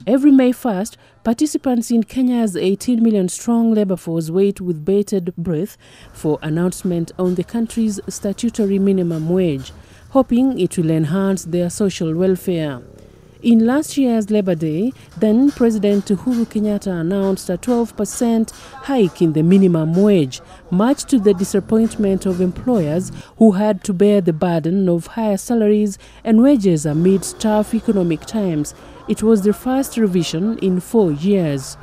Every May 1st, participants in Kenya's 18 million strong labor force wait with bated breath for announcement on the country's statutory minimum wage, hoping it will enhance their social welfare. In last year's Labor Day, then President Uhuru Kenyatta announced a 12% hike in the minimum wage, much to the disappointment of employers who had to bear the burden of higher salaries and wages amid tough economic times. It was the first revision in 4 years.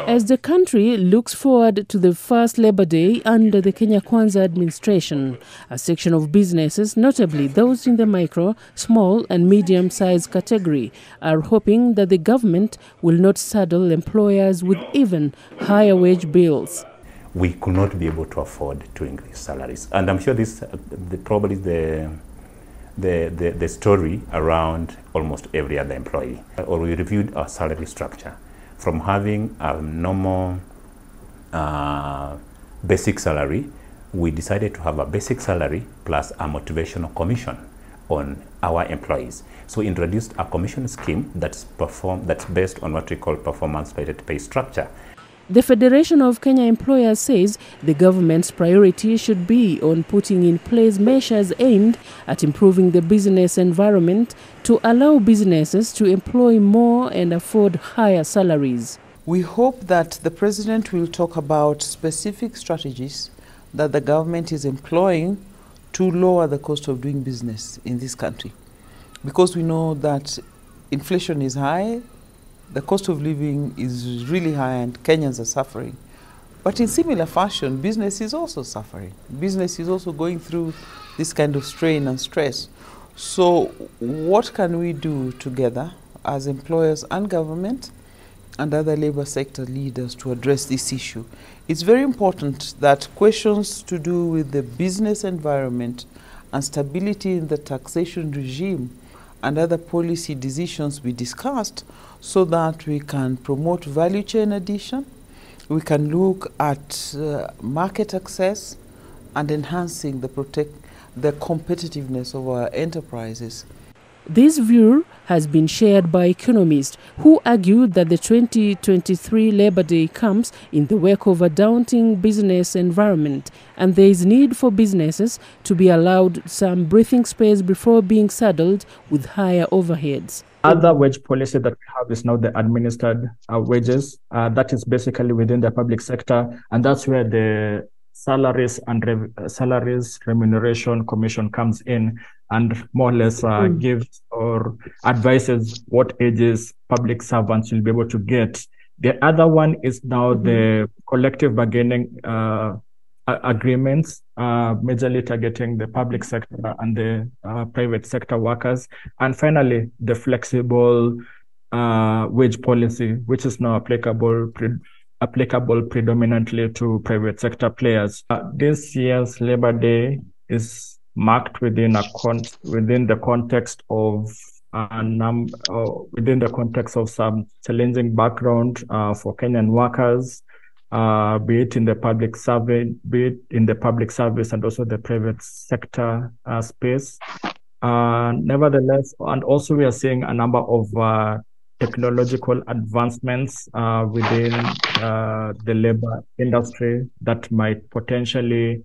As the country looks forward to the first Labor Day under the Kenya Kwanza administration, a section of businesses, notably those in the micro, small and medium-sized category, are hoping that the government will not saddle employers with even higher wage bills. We could not be able to afford to increase salaries. And I'm sure this probably the story around almost every other employee. Or we reviewed our salary structure. From having a normal basic salary, we decided to have a basic salary plus a motivational commission on our employees. So we introduced a commission scheme that's based on what we call performance-related pay structure. The Federation of Kenya Employers says the government's priority should be on putting in place measures aimed at improving the business environment to allow businesses to employ more and afford higher salaries. We hope that the President will talk about specific strategies that the government is employing to lower the cost of doing business in this country. Because we know that inflation is high, the cost of living is really high and Kenyans are suffering. But in similar fashion, business is also suffering. Business is also going through this kind of strain and stress. So what can we do together as employers and government and other labor sector leaders to address this issue? It's very important that questions to do with the business environment and stability in the taxation regime and other policy decisions be discussed so that we can promote value chain addition, we can look at market access and enhancing the competitiveness of our enterprises. This view has been shared by economists who argue that the 2023 Labor Day comes in the wake of a daunting business environment, and there is need for businesses to be allowed some breathing space before being saddled with higher overheads. Other wage policy that we have is now the administered wages. That is basically within the public sector, and that's where the Salaries Remuneration Commission comes in and more or less gives or advises what ages public servants will be able to get. The other one is now the collective bargaining agreements, majorly targeting the public sector and the private sector workers. And finally, the flexible wage policy, which is now applicable predominantly to private sector players. This year's Labor Day is marked within the context of some challenging background for Kenyan workers, be it in the public service and also the private sector space. Nevertheless, and also we are seeing a number of technological advancements within the labor industry that might potentially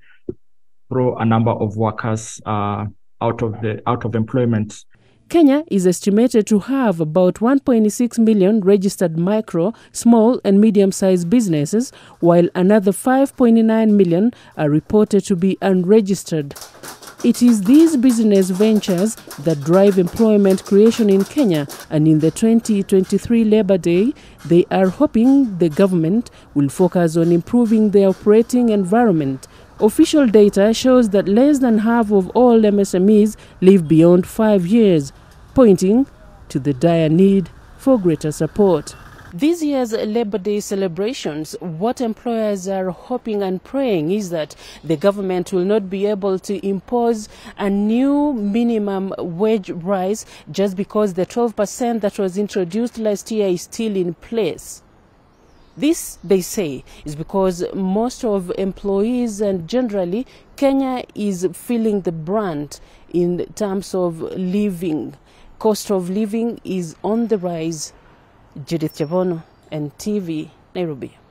throw a number of workers out of employment. Kenya is estimated to have about 1.6 million registered micro, small and medium-sized businesses, while another 5.9 million are reported to be unregistered. It is these business ventures that drive employment creation in Kenya, and in the 2023 Labor Day, they are hoping the government will focus on improving the operating environment. Official data shows that less than half of all MSMEs live beyond 5 years, pointing to the dire need for greater support. This year's Labor Day celebrations, what employers are hoping and praying is that the government will not be able to impose a new minimum wage rise just because the 12% that was introduced last year is still in place. This, they say, is because most of employees and generally Kenya is feeling the brunt in terms of living cost of living is on the rise. Judith Chabono, NTV, Nairobi.